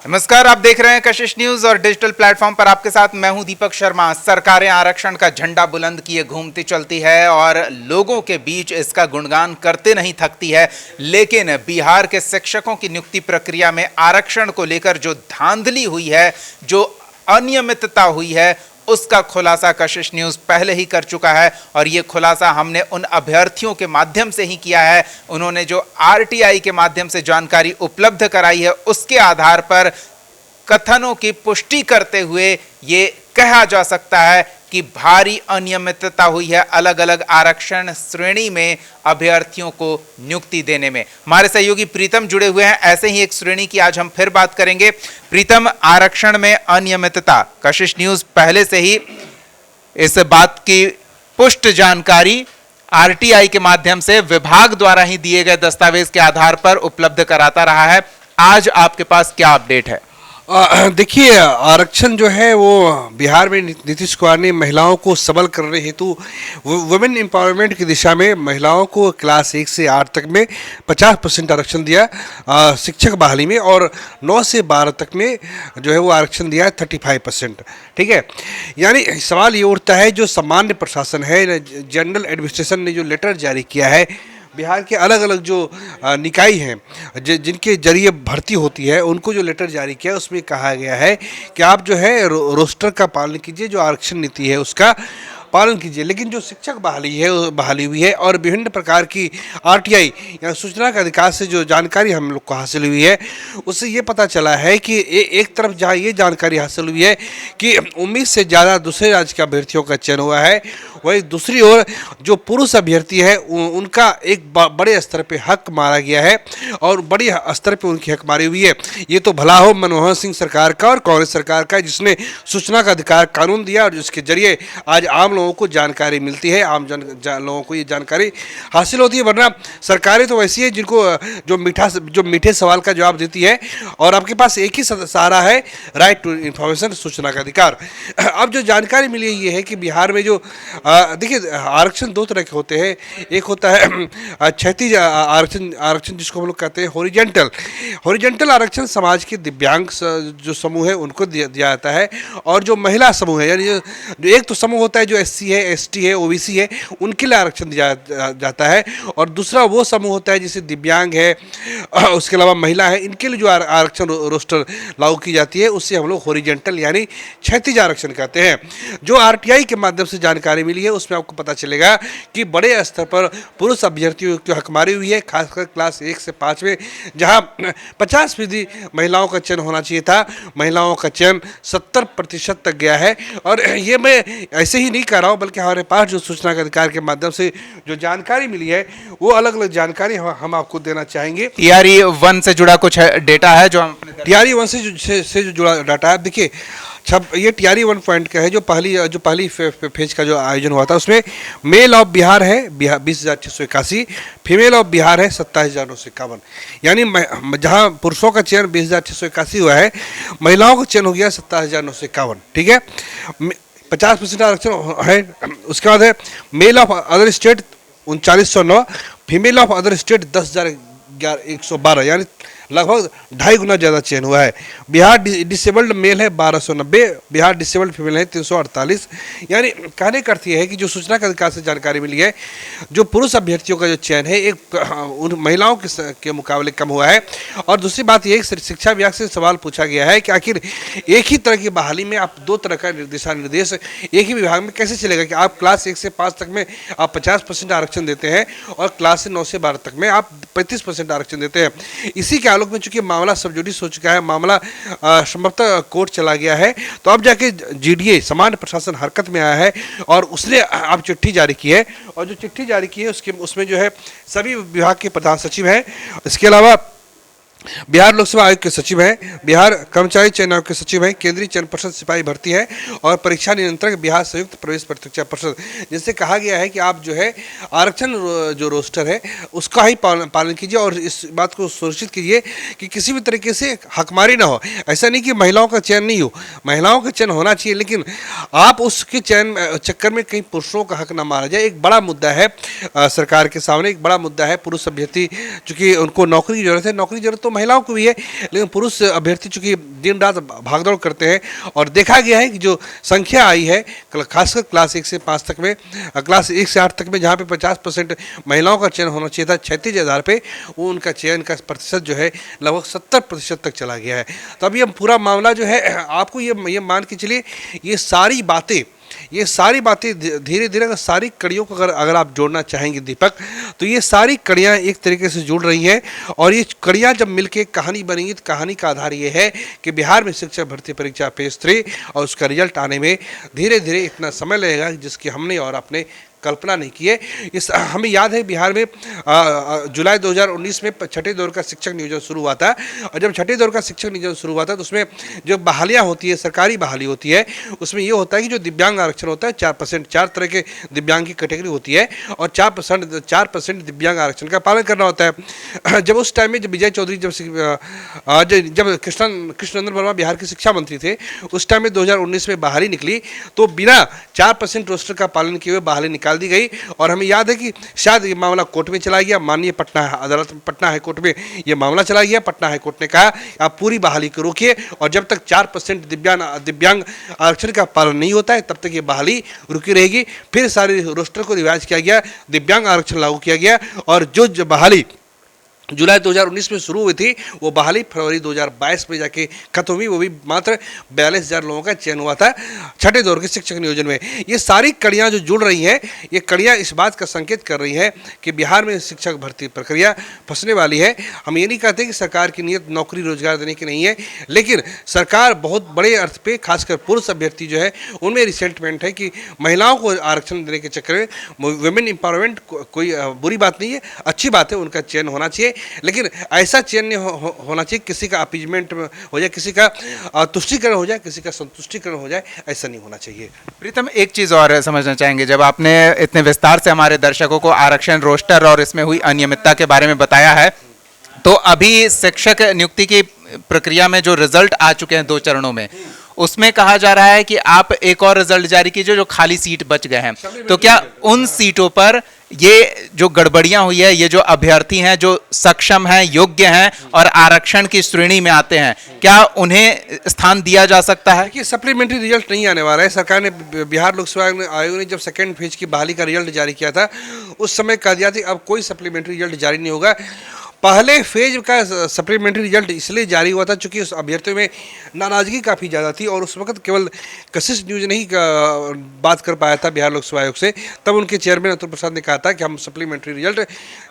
नमस्कार, आप देख रहे हैं कशिश न्यूज और डिजिटल प्लेटफॉर्म पर आपके साथ मैं हूं दीपक शर्मा। सरकारें आरक्षण का झंडा बुलंद किए घूमती चलती है और लोगों के बीच इसका गुणगान करते नहीं थकती है, लेकिन बिहार के शिक्षकों की नियुक्ति प्रक्रिया में आरक्षण को लेकर जो धांधली हुई है, जो अनियमितता हुई है, उसका खुलासा कशिश न्यूज पहले ही कर चुका है और ये खुलासा हमने उन अभ्यर्थियों के माध्यम से ही किया है। उन्होंने जो आरटीआई के माध्यम से जानकारी उपलब्ध कराई है, उसके आधार पर कथनों की पुष्टि करते हुए ये कहा जा सकता है कि भारी अनियमितता हुई है अलग अलग आरक्षण श्रेणी में अभ्यर्थियों को नियुक्ति देने में। हमारे सहयोगी प्रीतम जुड़े हुए हैं ऐसे ही एक श्रेणी की, आज हम फिर बात करेंगे। प्रीतम, आरक्षण में अनियमितता, कशिश न्यूज पहले से ही इस बात की पुष्ट जानकारी आरटीआई के माध्यम से विभाग द्वारा ही दिए गए दस्तावेज के आधार पर उपलब्ध कराता रहा है। आज आपके पास क्या अपडेट है? देखिए, आरक्षण जो है वो बिहार में नीतीश कुमार ने महिलाओं को सबल करने हेतु वुमेन एम्पावरमेंट की दिशा में महिलाओं को क्लास 1 से 8 तक में 50% आरक्षण दिया शिक्षक बहाली में, और 9 से 12 तक में जो है वो आरक्षण दिया है 35%। ठीक है, यानी सवाल ये उठता है, जो सामान्य प्रशासन है, जनरल एडमिनिस्ट्रेशन ने जो लेटर जारी किया है, बिहार के अलग अलग जो निकाय हैं जिनके जरिए भर्ती होती है, उनको जो लेटर जारी किया उसमें कहा गया है कि आप जो है रोस्टर का पालन कीजिए, जो आरक्षण नीति है उसका पालन कीजिए। लेकिन जो शिक्षक बहाली हुई है और विभिन्न प्रकार की आरटीआई या सूचना के अधिकार से जो जानकारी हम लोग को हासिल हुई है, उससे ये पता चला है कि एक तरफ जहाँ ये जानकारी हासिल हुई है कि उम्मीद से ज़्यादा दूसरे राज्य के अभ्यर्थियों का चयन हुआ है, वही दूसरी ओर जो पुरुष अभ्यर्थी है उनका एक बड़े स्तर पे हक मारा गया है और बड़ी स्तर पे उनकी हक मारी हुई है। ये तो भला हो मनमोहन सिंह सरकार का और कांग्रेस सरकार का, जिसने सूचना का अधिकार कानून दिया और जिसके जरिए आज आम लोगों को जानकारी मिलती है, आम लोगों को ये जानकारी हासिल होती है। वरना सरकारें तो वैसी है जिनको जो मीठे सवाल का जवाब देती है, और आपके पास एक ही सहारा है, राइट टू इन्फॉर्मेशन, सूचना का अधिकार। अब जो जानकारी मिली ये है कि बिहार में जो देखिए आरक्षण दो तरह के होते हैं। एक होता है क्षैतिज आरक्षण जिसको हम लोग कहते हैं हॉरिजॉन्टल आरक्षण समाज के दिव्यांग जो समूह है उनको दिया जाता है, और जो महिला समूह है, यानी जो एक तो समूह होता है जो SC है, ST है, OBC है, उनके लिए आरक्षण दिया जाता है, और दूसरा वो समूह होता है जैसे दिव्यांग है, उसके अलावा महिला है, इनके लिए जो आरक्षण रोस्टर लागू की जाती है उससे हम लोग हॉरिजॉन्टल यानी क्षैतिज आरक्षण कहते हैं। जो आरटीआई के माध्यम से जानकारी मिली है उसमें आपको पता चलेगा कि बड़े स्तर पर पुरुष अभ्यर्थियों की हकमारी हुई है, खासकर क्लास 1 से 5 में, जहां 50% महिलाओं का चयन होना चाहिए था, महिलाओं का चयन 70% तक गया है। और ये मैं ऐसे ही नहीं कह रहा हूँ, बल्कि हमारे पास जो सूचना के अधिकार के माध्यम से जो जानकारी मिली है वो अलग अलग जानकारी हम आपको देना चाहेंगे। TRE-1 से जुड़ा कुछ डेटा है जो हम TRE-1 से जो जुड़ा डाटा है, देखिए ये TRE-1 पॉइंट का है। जो पहली फेज का जो आयोजन हुआ था उसमें मेल ऑफ बिहार है 20,681, फीमेल ऑफ बिहार है 27,951, यानी जहां पुरुषों का चयन 20,681 हुआ है, महिलाओं का चयन हो गया 27,951। ठीक है, 50% आरक्षण है। उसके बाद है male of other state 3909, female of other state 10,112, यानी लगभग 2.5 गुना ज़्यादा चयन हुआ है। बिहार डिसेबल्ड मेल है 1290, बिहार डिसेबल्ड फीमेल है 348। यानी कहने का अर्थ यह है कि जो सूचना के अधिकार से जानकारी मिली है, जो पुरुष अभ्यर्थियों का जो चयन है एक उन महिलाओं के मुकाबले कम हुआ है। और दूसरी बात यह शिक्षा विभाग से सवाल पूछा गया है कि आखिर एक ही तरह की बहाली में आप दो तरह का दिशा निर्देश एक ही विभाग में कैसे चलेगा कि आप क्लास 1 से 5 तक में आप 50% आरक्षण देते हैं और क्लास 9 से 12 तक में आप 35% आरक्षण देते हैं। इसी के आलोक में चूंकि मामला सब जुडिस हो चुका है, मामला संभवतः कोर्ट चला गया है, तो अब जाके GDA सामान्य प्रशासन हरकत में आया है और उसने अब चिट्ठी जारी की है, और जो चिट्ठी जारी की है उसमें जो है सभी विभाग के प्रधान सचिव हैं, इसके अलावा बिहार लोकसेवा आयोग के सचिव हैं, बिहार कर्मचारी चयन आयोग के सचिव हैं, केंद्रीय चयन पर्षद सिपाही भर्ती है, और परीक्षा नियंत्रक बिहार संयुक्त प्रवेश परीक्षा पर्षद, जिससे कहा गया है कि आप जो है आरक्षण जो रोस्टर है उसका ही पालन कीजिए और इस बात को सुनिश्चित कीजिए कि किसी भी तरीके से हकमारी ना हो। ऐसा नहीं कि महिलाओं का चयन नहीं हो, महिलाओं का चयन होना चाहिए, लेकिन आप उसके चयन चक्कर में कहीं पुरुषों का हक ना मारा जाए। एक बड़ा मुद्दा है सरकार के सामने, एक बड़ा मुद्दा है पुरुष अभ्यर्थी, चूंकि उनको नौकरी की जरूरत है, नौकरी की जरूरत तो महिलाओं को भी है, लेकिन पुरुष अभ्यर्थी चूंकि दिन रात भागदौड़ करते हैं और देखा गया है कि जो संख्या आई है खासकर क्लास 1 से 5 तक में, क्लास 1 से 8 तक में, जहाँ पे 50% महिलाओं का चयन होना चाहिए था 36,000 पे, वो उनका चयन का प्रतिशत जो है लगभग 70% तक चला गया है। तो अभी हम पूरा मामला जो है आपको ये मान के चलिए, ये सारी बातें धीरे धीरे अगर सारी कड़ियों को अगर आप जोड़ना चाहेंगे दीपक, तो ये सारी कड़ियाँ एक तरीके से जुड़ रही हैं और ये कड़ियाँ जब मिलके कहानी बनेंगी तो कहानी का आधार ये है कि बिहार में शिक्षक भर्ती परीक्षा फेज 3 और उसका रिजल्ट आने में धीरे धीरे इतना समय लगेगा जिसकी हमने और आपने कल्पना नहीं की है। इस हमें याद है बिहार में जुलाई 2019 में छठे दौर का शिक्षक नियोजन शुरू हुआ था और जब छठे दौर का शिक्षक नियोजन शुरू हुआ था तो उसमें जो बहालियाँ होती है, सरकारी बहाली होती है, उसमें ये होता है कि जो दिव्यांग आरक्षण होता है 4%, 4 तरह के दिव्यांग की कैटेगरी होती है और 4% दिव्यांग आरक्षण का पालन करना होता है। जब उस टाइम में जब विजय चौधरी जब कृष्णनंदन वर्मा बिहार के शिक्षा मंत्री थे, उस टाइम में 2019 में बहाली निकली तो बिना 4% रोस्टर का पालन किए हुए बहाली निकाल दी गई और हमें याद है कि शायद ये मामला कोर्ट में चला गया, माननीय पटना हाई कोर्ट में ये मामला चला गया। पटना हाई कोर्ट ने कहा आप पूरी बहाली को रोकिए और जब तक 4% दिव्यांग आरक्षण का पालन नहीं होता है तब तक ये बहाली रुकी रहेगी। फिर सारे रोस्टर को रिवाइज किया गया, दिव्यांग आरक्षण लागू किया गया और जो बहाली जुलाई 2019 में शुरू हुई थी वो बहाली फरवरी 2022 में जाके खत्म हुई, वो भी मात्र 42,000 लोगों का चयन हुआ था छठे दौर के शिक्षक नियोजन में। ये सारी कड़ियाँ जो जुड़ रही हैं, ये कड़ियाँ इस बात का संकेत कर रही हैं कि बिहार में शिक्षक भर्ती प्रक्रिया फंसने वाली है। हम ये नहीं कहते कि सरकार की नीयत नौकरी रोजगार देने की नहीं है, लेकिन सरकार बहुत बड़े अर्थ पे खासकर पुरुष अभ्यर्थी जो है उनमें रिसेंटमेंट है कि महिलाओं को आरक्षण देने के चक्कर में वुमेन एम्पावरमेंट कोई बुरी बात नहीं है, अच्छी बात है, उनका चयन होना चाहिए, लेकिन ऐसा चयन नहीं होना चाहिए किसी का अपीजमेंट हो जाए, किसी का तुष्टिकरण हो जाए, किसी का संतुष्टिकरण हो जाए, ऐसा नहीं होना चाहिए। प्रीतम, एक चीज और समझना चाहेंगे, जब आपने इतने विस्तार से हमारे दर्शकों को आरक्षण रोस्टर और इसमें हुई अनियमितता के बारे में बताया है, तो अभी शिक्षक नियुक्ति की प्रक्रिया में जो रिजल्ट आ चुके हैं 2 चरणों में, उसमें कहा जा रहा है कि आप एक और रिजल्ट जारी कीजिए जो खाली सीट बच गए हैं, तो क्या उन सीटों पर ये जो गड़बड़ियां हुई है, ये जो अभ्यर्थी हैं जो सक्षम हैं, योग्य हैं और आरक्षण की श्रेणी में आते हैं, क्या उन्हें स्थान दिया जा सकता है? कि सप्लीमेंट्री रिजल्ट नहीं आने वाला है। सरकार ने, बिहार लोक सेवा आयोग ने जब सेकेंड फेज की बहाली का रिजल्ट जारी किया था उस समय कह दिया था अब कोई सप्लीमेंट्री रिजल्ट जारी नहीं होगा। पहले फेज का सप्लीमेंट्री रिजल्ट इसलिए जारी हुआ था क्योंकि उस अभ्यर्थियों में नाराजगी काफ़ी ज़्यादा थी और उस वक्त केवल कशिश न्यूज नहीं बात कर पाया था बिहार लोक सेवा आयोग से। तब उनके चेयरमैन अतुल प्रसाद ने कहा था कि हम सप्लीमेंट्री रिजल्ट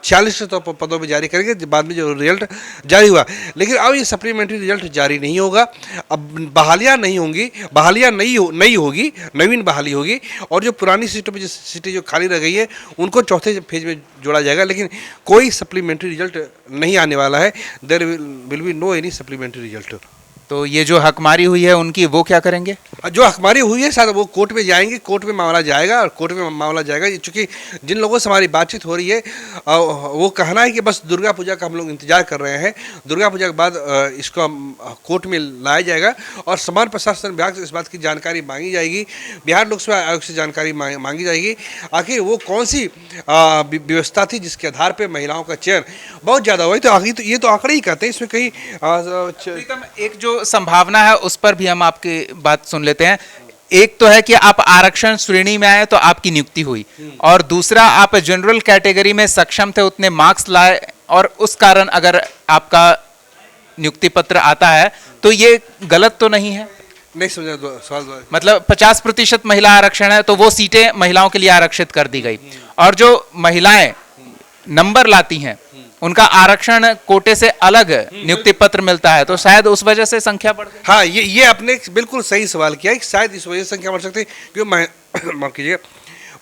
46 पदों में जारी करेंगे, बाद में जो रिजल्ट जारी हुआ। लेकिन अब ये सप्लीमेंट्री रिजल्ट जारी नहीं होगा, अब बहालियाँ नहीं होंगी, बहालियाँ नहीं होगी, नवीन बहाली होगी और जो पुरानी सीटों पर जो सीटें जो खाली रह गई है उनको चौथे फेज में जोड़ा जाएगा, लेकिन कोई सप्लीमेंट्री रिजल्ट नहीं आने वाला है। There will be no any supplementary result. तो ये जो हकमारी हुई है उनकी, वो क्या करेंगे? जो हकमारी हुई है शायद वो कोर्ट में जाएंगे, कोर्ट में मामला जाएगा और कोर्ट में मामला जाएगा। चूँकि जिन लोगों से हमारी बातचीत हो रही है वो कहना है कि बस दुर्गा पूजा का हम लोग इंतजार कर रहे हैं, दुर्गा पूजा के बाद इसको कोर्ट में लाया जाएगा और समान प्रशासन विभाग से इस बात की जानकारी मांगी जाएगी, बिहार लोक सेवा आयोग से जानकारी मांगी जाएगी आखिर वो कौन सी व्यवस्था थी जिसके आधार पर महिलाओं का चयन बहुत ज़्यादा हुआ। तो आखिर ये तो आंकड़े ही कहते हैं, इसमें कहीं एक जो संभावना है उस पर भी हम आपकी बात सुन लेते हैं। एक तो है कि आप आरक्षण श्रेणी में आए तो आपकी नियुक्ति हुई, और दूसरा आप जनरल कैटेगरी में सक्षम थे, उतने मार्क्स लाए और उस कारण अगर आपका नियुक्ति पत्र आता है तो ये गलत तो नहीं है? नहीं समझा सवाल। मतलब 50% महिला आरक्षण है तो वो सीटें महिलाओं के लिए आरक्षित कर दी गई, और जो महिलाएं नंबर लाती हैं उनका आरक्षण कोटे से अलग नियुक्ति पत्र मिलता है, तो शायद उस वजह से संख्या बढ़ गई। हाँ, ये आपने बिल्कुल सही सवाल किया है कि शायद इस वजह से संख्या बढ़ सकती है क्योंकि माफ कीजिए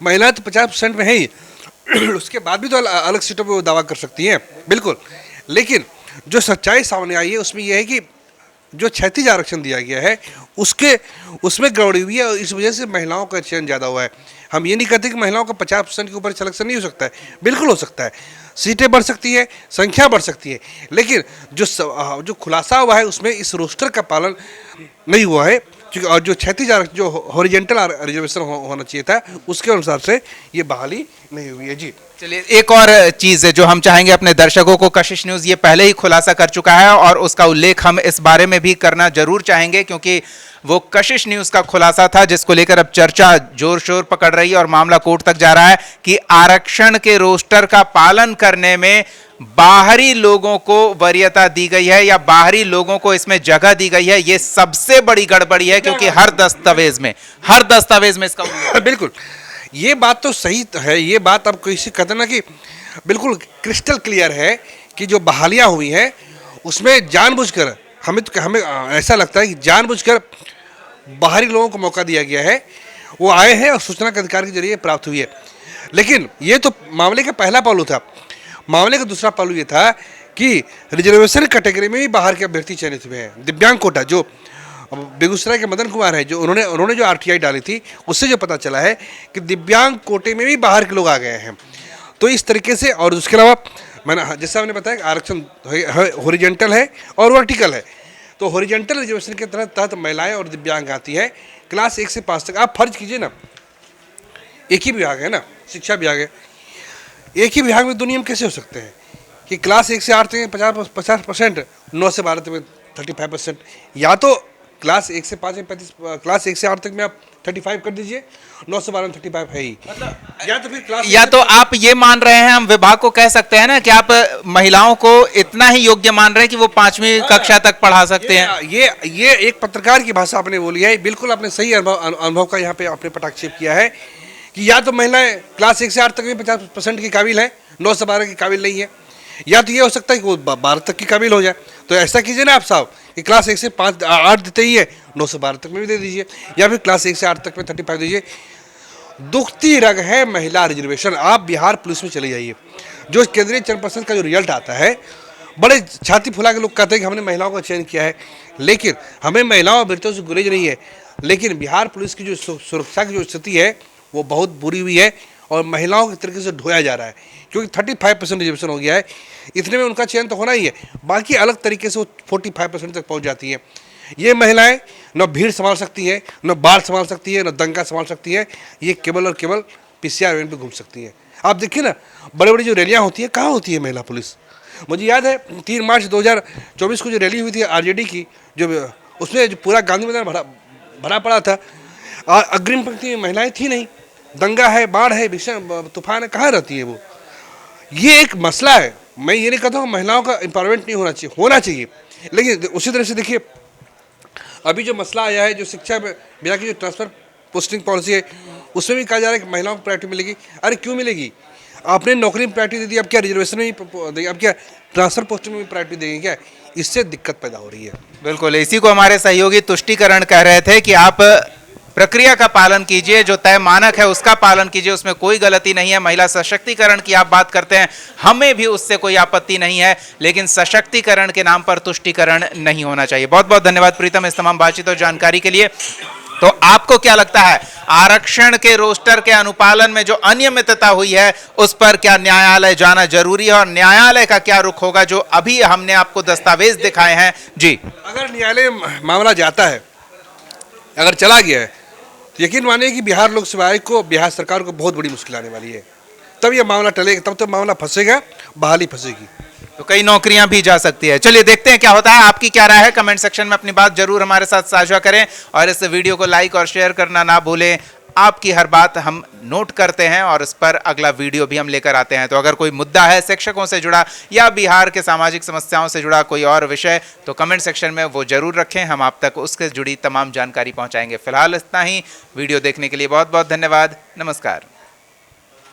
महिला तो 50% में है ही, उसके बाद भी तो अलग सीटों पे वो दावा कर सकती हैं, बिल्कुल। लेकिन जो सच्चाई सामने आई है उसमें यह है कि जो 36 आरक्षण दिया गया है उसमें गड़बड़ी हुई है और इस वजह से महिलाओं का चयन ज़्यादा हुआ है। हम ये नहीं कहते कि महिलाओं का 50% के ऊपर सिलेक्शन नहीं हो सकता है, बिल्कुल हो सकता है, सीटें बढ़ सकती है, संख्या बढ़ सकती है, लेकिन जो खुलासा हुआ है उसमें इस रोस्टर का पालन नहीं हुआ है क्योंकि और जो क्षैतिज आरक्षण जो हॉरिजेंटल रिजर्वेशन होना चाहिए था उसके अनुसार से ये बहाली नहीं हुई है। जी चलिए, एक और चीज है जो हम चाहेंगे अपने दर्शकों को, कशिश न्यूज ये पहले ही खुलासा कर चुका है और उसका उल्लेख हम इस बारे में भी करना जरूर चाहेंगे, क्योंकि वो कशिश न्यूज का खुलासा था जिसको लेकर अब चर्चा जोर शोर पकड़ रही है और मामला कोर्ट तक जा रहा है कि आरक्षण के रोस्टर का पालन करने में बाहरी लोगों को वरीयता दी गई है या बाहरी लोगों को इसमें जगह दी गई है। ये सबसे बड़ी गड़बड़ी है, क्योंकि हर दस्तावेज में इसका उल्लेख है। बिल्कुल, ये बात तो सही है। ये बात अब किसी कहते ना कि बिल्कुल क्रिस्टल क्लियर है कि जो बहालियां हुई हैं उसमें जानबूझकर हमें ऐसा लगता है कि जानबूझकर बाहरी लोगों को मौका दिया गया है। वो आए हैं और सूचना के अधिकार के जरिए प्राप्त हुई है। लेकिन ये तो मामले का पहला पहलू था। मामले का दूसरा पहलू ये था कि रिजर्वेशन कैटेगरी में भी बाहर के अभ्यर्थी चयनित हुए हैं। दिव्यांग कोटा जो बेगूसराय के मदन कुमार है, जो उन्होंने जो आरटीआई डाली थी उससे जो पता चला है कि दिव्यांग कोटे में भी बाहर के लोग आ गए हैं। तो इस तरीके से, और उसके अलावा जैसा मैंने बताया कि आरक्षण हॉरिजेंटल है और वर्टिकल है। तो हॉरिजेंटल रिजर्वेशन के तहत महिलाएं और दिव्यांग आती है क्लास 1 से 5 तक। आप फर्ज कीजिए ना, एक ही विभाग है ना, शिक्षा विभाग है, एक ही विभाग में दो नियम कैसे हो सकते हैं कि क्लास 1 से 8 तक 50%, 9 से 12 तक में 35%, या तो क्लास 1 से 5 में 35, क्लास 1 से 8 तक में आप 35 कर दीजिए, 9 से 12 में 35 है ही। या तो फिर क्लास, या तो आप ये मान रहे हैं, हम विभाग को कह सकते हैं ना कि आप महिलाओं को इतना ही योग्य मान रहे हैं कि वो 5वीं कक्षा तक पढ़ा सकते हैं। ये एक पत्रकार की भाषा आपने बोली है। बिल्कुल आपने सही अनुभव का यहाँ पे आपने पटाक्षेप किया है कि या तो महिलाएं क्लास 1 से 8 तक में 50% की काबिल है, 9 से 12 की काबिल नहीं है, या तो ये हो सकता है कि वो 12 तक की काबिल हो जाए। तो ऐसा कीजिए ना आप साहब कि क्लास 1 से 8 देते ही है, 9 से 12 तक में भी दे दीजिए, या फिर क्लास 1 से 8 तक में 35 दीजिए। दुखती रग है महिला रिजर्वेशन। आप बिहार पुलिस में चले जाइए, जो केंद्रीय चयन का जो रिजल्ट आता है, बड़े छाती फुला के लोग कहते हैं कि हमने महिलाओं का चयन किया है, लेकिन हमें महिलाओं अभ्यर्थियों से गुरेज नहीं है। लेकिन बिहार पुलिस की जो सुरक्षा की जो स्थिति है वो बहुत बुरी हुई है और महिलाओं के तरीके से ढोया जा रहा है, क्योंकि 35% रिजर्वेशन हो गया है। इतने में उनका चयन तो होना ही है, बाकी अलग तरीके से वो 45% तक पहुंच जाती हैं। ये महिलाएं न भीड़ संभाल सकती हैं, न बाढ़ संभाल सकती है, न दंगा संभाल सकती है। ये केवल और केवल पीसीआर वैन पे घूम सकती है। आप देखिए ना, बड़ी बड़ी जो रैलियां होती है, कहाँ होती है महिला पुलिस? मुझे याद है 3 मार्च 2024 को जो रैली हुई थी आरजेडी की, जो उसमें जो पूरा गांधी मैदान भरा पड़ा था, अग्रिम पंक्ति में महिलाएं थी नहीं। दंगा है, बाढ़ है, भीषण तूफान है, कहाँ रहती है वो? ये एक मसला है। मैं ये नहीं कहता हूँ महिलाओं का एम्पावरमेंट नहीं होना चाहिए, लेकिन उसी तरह से देखिए अभी जो मसला आया है, जो शिक्षा विभाग की जो ट्रांसफर पोस्टिंग पॉलिसी है, उसमें भी कहा जा रहा है कि महिलाओं को प्रायोरिटी मिलेगी। अरे क्यों मिलेगी? आपने नौकरी में प्रायोरिटी दे दी, अब क्या रिजर्वेशन में भी, अब क्या ट्रांसफर पोस्टिंग में भी प्रायोरिटी देंगे क्या? इससे दिक्कत पैदा हो रही है। बिल्कुल, इसी को हमारे सहयोगी तुष्टिकरण कह रहे थे कि आप प्रक्रिया का पालन कीजिए, जो तय मानक है उसका पालन कीजिए, उसमें कोई गलती नहीं है। महिला सशक्तिकरण की आप बात करते हैं, हमें भी उससे कोई आपत्ति नहीं है, लेकिन सशक्तिकरण के नाम पर तुष्टिकरण नहीं होना चाहिए। बहुत बहुत धन्यवाद प्रीतम इस तमाम बातचीत और जानकारी के लिए। तो आपको क्या लगता है, आरक्षण के रोस्टर के अनुपालन में जो अनियमितता हुई है उस पर क्या न्यायालय जाना जरूरी है, और न्यायालय का क्या रुख होगा? जो अभी हमने आपको दस्तावेज दिखाए हैं जी, अगर न्यायालय मामला जाता है, अगर चला गया है, तो यकीन मानिए कि बिहार लोक सेवा आयोग को, बिहार सरकार को बहुत बड़ी मुश्किल आने वाली है। तब यह मामला टलेगा, तब तो मामला फंसेगा, बहाली फंसेगी, तो कई नौकरियां भी जा सकती है। चलिए देखते हैं क्या होता है। आपकी क्या राय है, कमेंट सेक्शन में अपनी बात जरूर हमारे साथ साझा करें और इस वीडियो को लाइक और शेयर करना ना भूलें। आपकी हर बात हम नोट करते हैं और इस पर अगला वीडियो भी हम लेकर आते हैं। तो अगर कोई मुद्दा है शिक्षकों से जुड़ा या बिहार के सामाजिक समस्याओं से जुड़ा कोई और विषय, तो कमेंट सेक्शन में वो जरूर रखें, हम आप तक उससे जुड़ी तमाम जानकारी पहुंचाएंगे। फिलहाल इतना ही। वीडियो देखने के लिए बहुत बहुत धन्यवाद। नमस्कार।